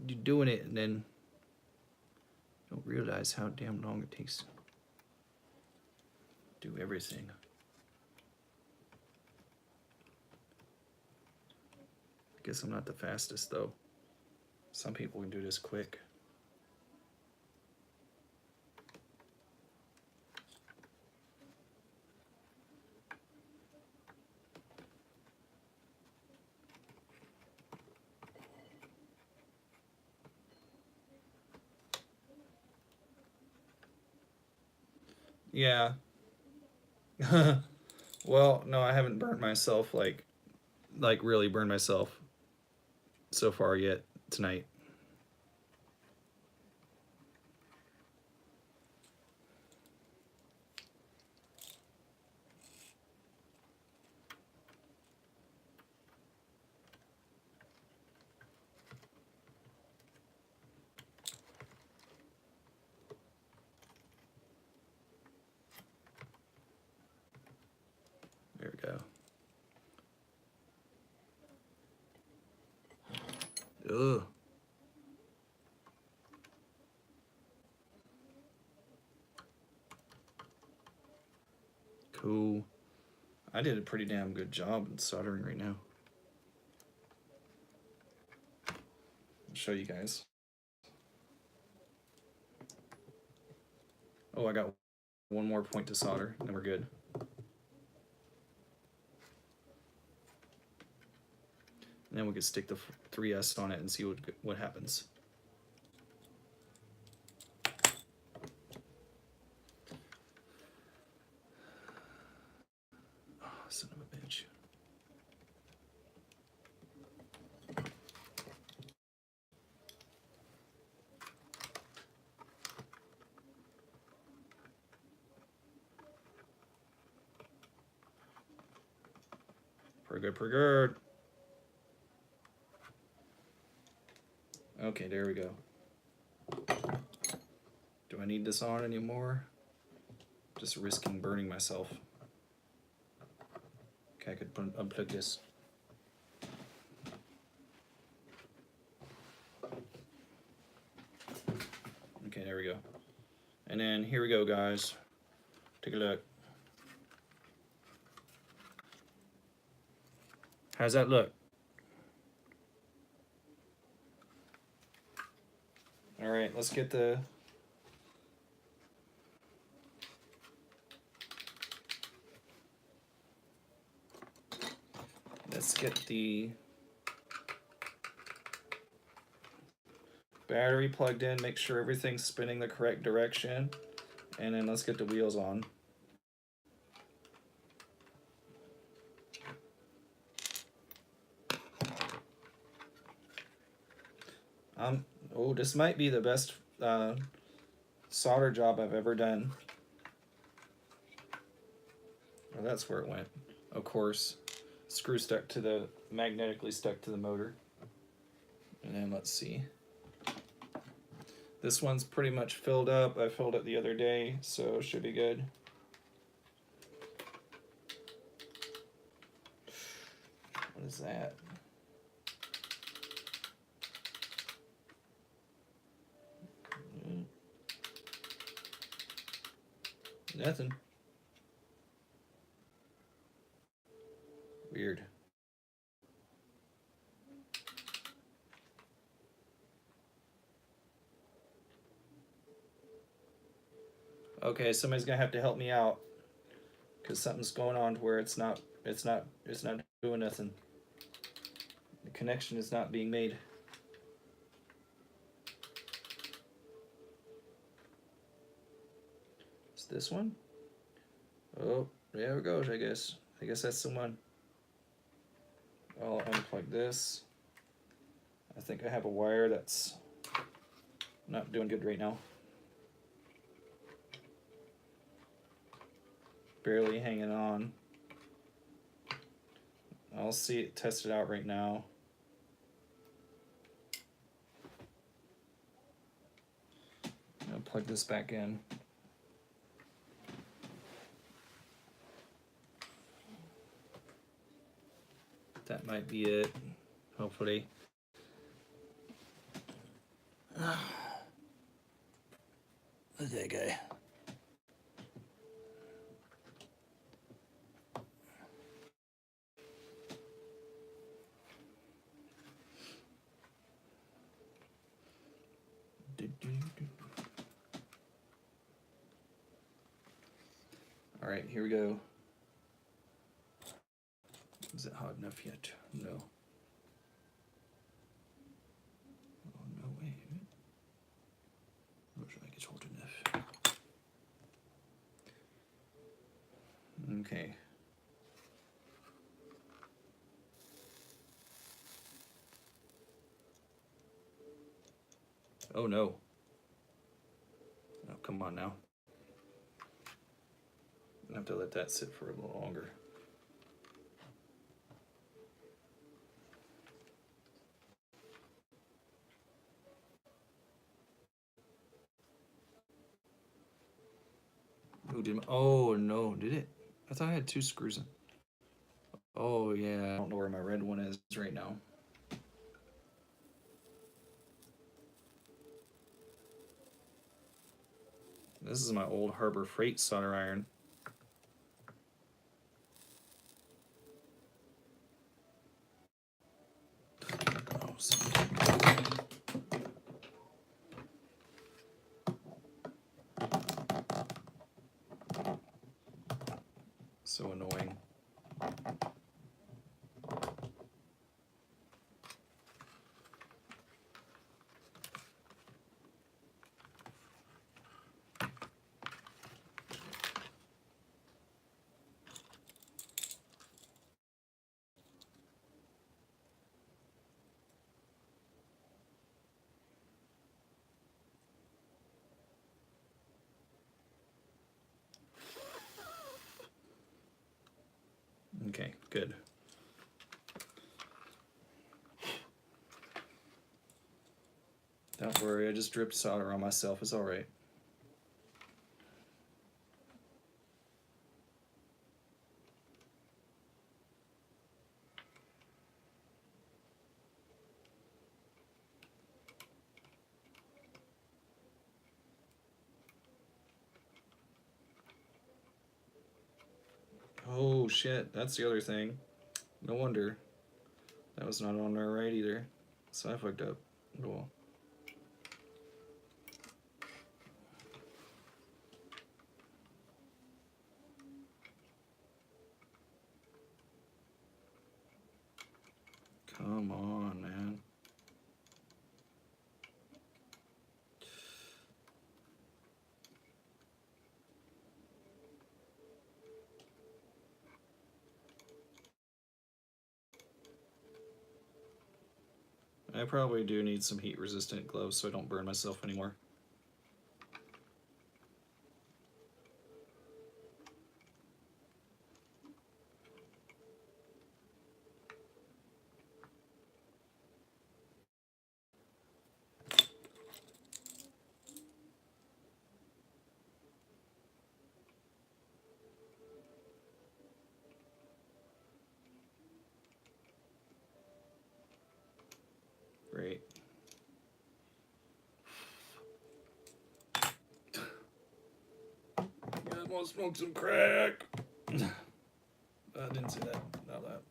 You're doing it and then you don't realize how damn long it takes to do everything. I guess I'm not the fastest though. Some people can do this quick. Yeah. Well, no, I haven't burned myself like really burned myself so far yet tonight. There we go. Ugh. Cool. I did a pretty damn good job in soldering right now. I'll show you guys. Oh, I got one more point to solder, and then we're good. And then we can stick the 3S on it and see what happens. Oh, son of a bitch. Pretty good, pretty good. Okay, there we go. Do I need this on anymore? Just risking burning myself. Okay, I could unplug this. Okay, there we go. And then here we go, guys. Take a look. How's that look? All right, let's get the battery plugged in, make sure everything's spinning the correct direction, and then let's get the wheels on. Oh, this might be the best solder job I've ever done. Oh, that's where it went. Of course, screw magnetically stuck to the motor. And then let's see. This one's pretty much filled up. I filled it the other day, so it should be good. What is that? Nothing. Weird. Okay, somebody's gonna have to help me out because something's going on to where it's not doing nothing. The connection is not being made. It's this one. Oh, there it goes. I guess that's the one. I'll unplug this. I think I have a wire that's not doing good right now. Barely hanging on. I'll test it out right now. I'll plug this back in. That might be it, hopefully. Look at that guy. All right, here we go. Is it hot enough yet? No. Oh, no way. Looks like it's hot enough. Oh no. Oh, come on now. I have to let that sit for a little longer. Oh no, did it? I thought I had 2 screws in. Oh yeah, I don't know where my red one is right now. This is my old Harbor Freight solder iron. Oh, so annoying. Okay, good. Don't worry, I just dripped solder on myself. It's all right. Oh shit, that's the other thing. No wonder that was not on there right either. So I fucked up. Oh well. Come on, man. I probably do need some heat resistant gloves so I don't burn myself anymore. Great. I want to smoke some crack. I didn't say that. Not that.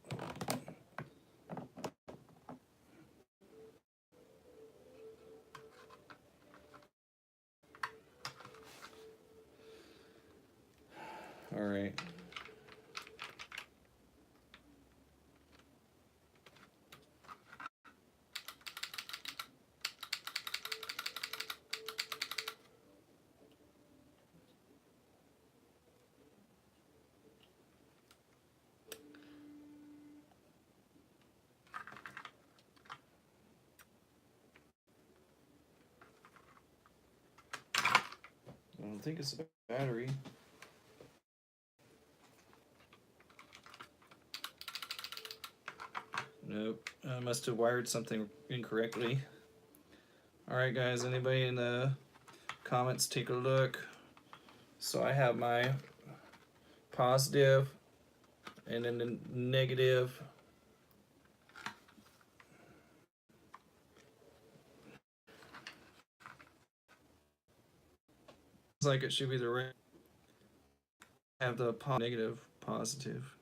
All right. I don't think it's a battery. Nope. I must have wired something incorrectly. Alright guys, anybody in the comments take a look. So I have my positive and then the negative. It's like it should be the right. Have the negative, positive.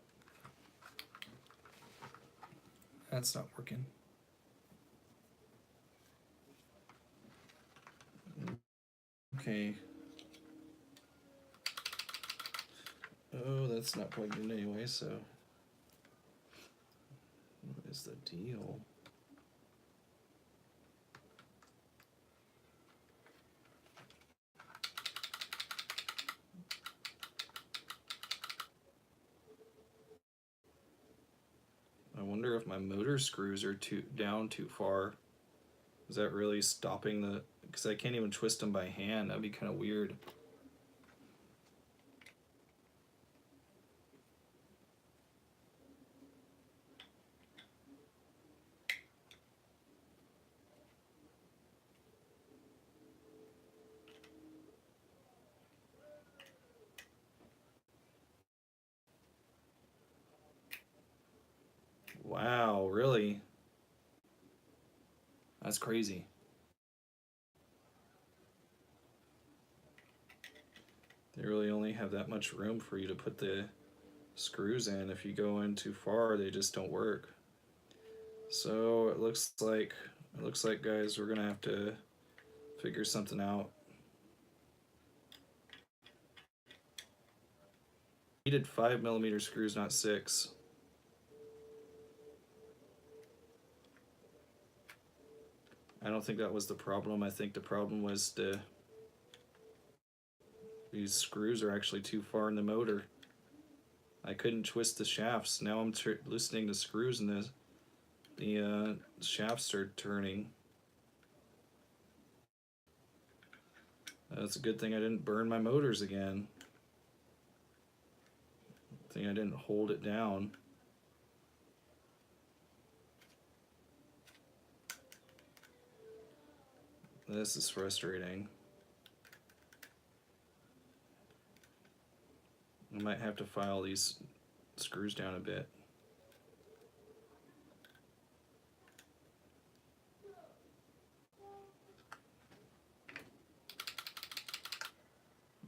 That's not working. Okay. Oh, that's not plugged in anyway, so. What is the deal? I wonder if my motor screws are down too far. Is that really stopping the because I can't even twist them by hand. That'd be kind of weird. Wow, really? That's crazy. They really only have that much room for you to put the screws in. If you go in too far, they just don't work. So it looks like guys, we're gonna have to figure something out. Needed 5mm screws, not 6. I don't think that was the problem. I think the problem was these screws are actually too far in the motor. I couldn't twist the shafts. Now I'm loosening the screws and the shafts are turning. That's a good thing I didn't burn my motors again. I think I didn't hold it down. This is frustrating. I might have to file these screws down a bit.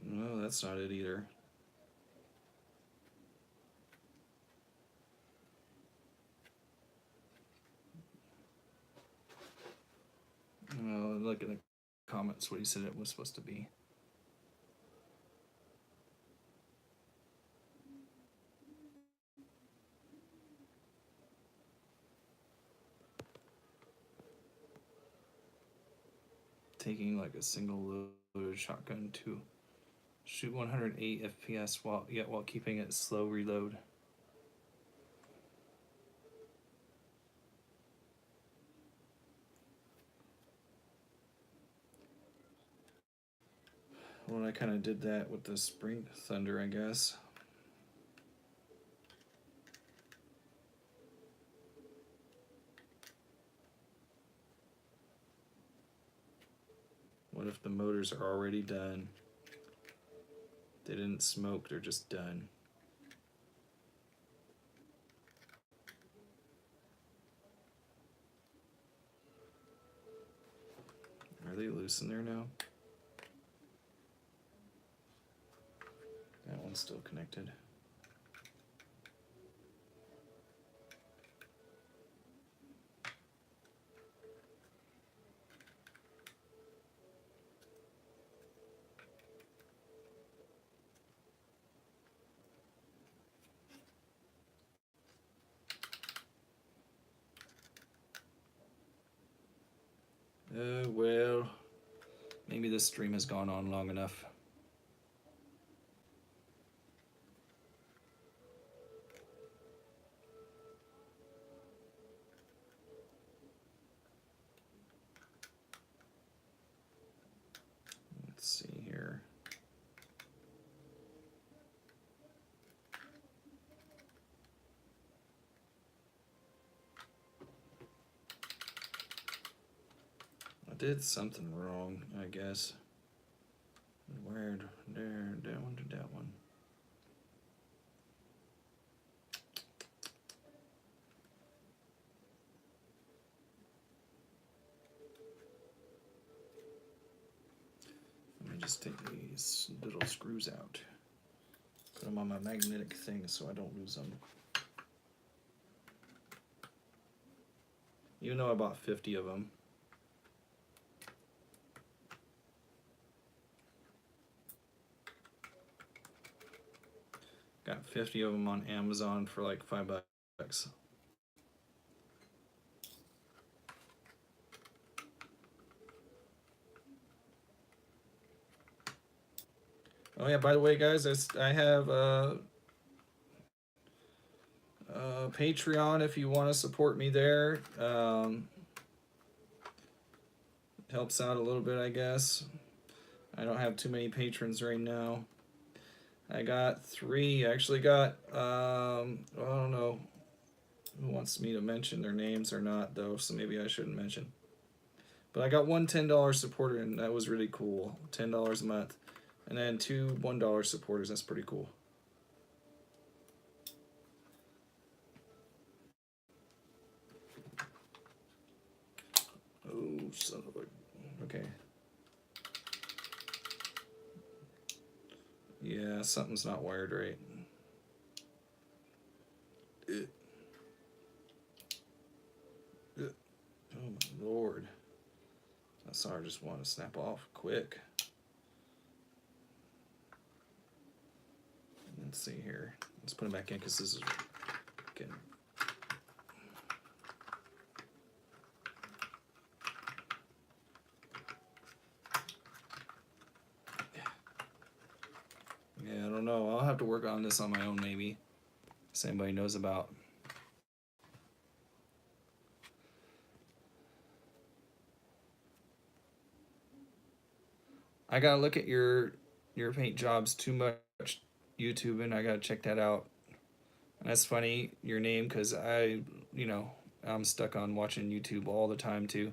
No, that's not it either. Look in the comments what he said it was supposed to be. Taking like a single loaded shotgun to shoot 108 FPS while keeping it slow reload. Well, I kind of did that with the Spring Thunder, I guess. What if the motors are already done? They didn't smoke, they're just done. Are they loose in there now? That one's still connected. Well, maybe this stream has gone on long enough. Let's see here. I did something wrong, I guess. Where, there, that one to that one. Let me just take these little screws out. Put them on my magnetic thing so I don't lose them. Even though I bought 50 of them. Got 50 of them on Amazon for like $5. Oh yeah, by the way, guys, I have Patreon if you want to support me there. helps out a little bit, I guess. I don't have too many patrons right now. I got 3. I actually got, I don't know who wants me to mention their names or not, though, so maybe I shouldn't mention. But I got one $10 supporter, and that was really cool. $10 a month. And then 2 $1 supporters. That's pretty cool. Oh, son of a... Okay. Yeah, something's not wired right. Oh my lord. That solder just want to snap off quick. Let's see here. Let's put it back in because this is getting... Yeah, I don't know. I'll have to work on this on my own maybe. If anybody knows about. I gotta look at your paint jobs too much YouTube, and I gotta check that out. And that's funny, your name, because I'm stuck on watching YouTube all the time too.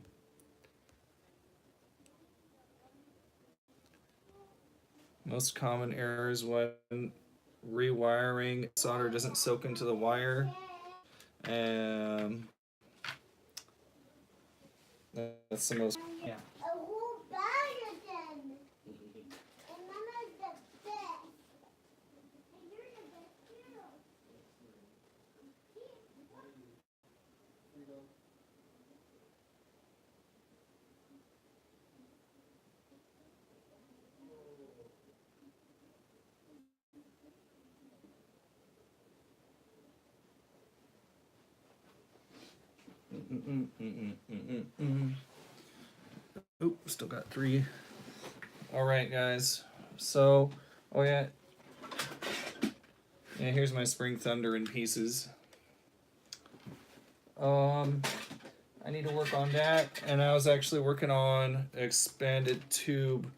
Most common errors when rewiring, solder doesn't soak into the wire. That's the most, yeah.
A whole bag of them. And Mama's the best. And you're the best too.
Oop, still got 3. All right, guys. So, oh yeah. Yeah, here's my Spring Thunder in pieces. I need to work on that, and I was actually working on expanded tube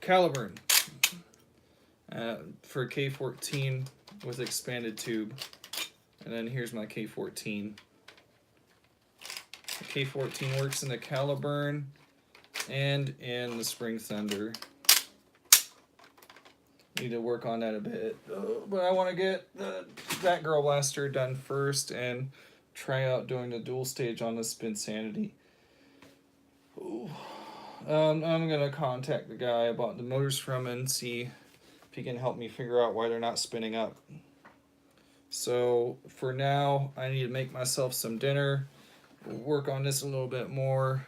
Caliburn for K14 with expanded tube. And then here's my K14. The K14 works in the Caliburn and in the Spring Thunder. Need to work on that a bit. But I want to get the Batgirl Blaster done first and try out doing the dual stage on the Spin Sanity. I'm going to contact the guy I bought the motors from and see if he can help me figure out why they're not spinning up. So for now, I need to make myself some dinner, work on this a little bit more,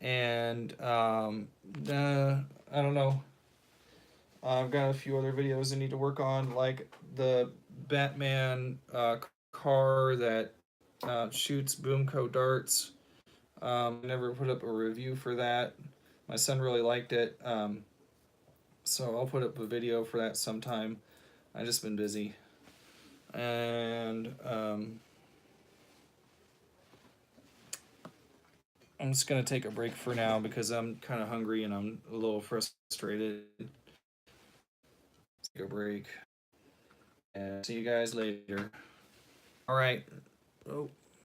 and I don't know. I've got a few other videos I need to work on, like the Batman car that shoots Boomco darts. Never put up a review for that. My son really liked it. So I'll put up a video for that sometime. I've just been busy. And I'm just going to take a break for now because I'm kind of hungry and I'm a little frustrated. Take a break. And see you guys later. All right. Oh.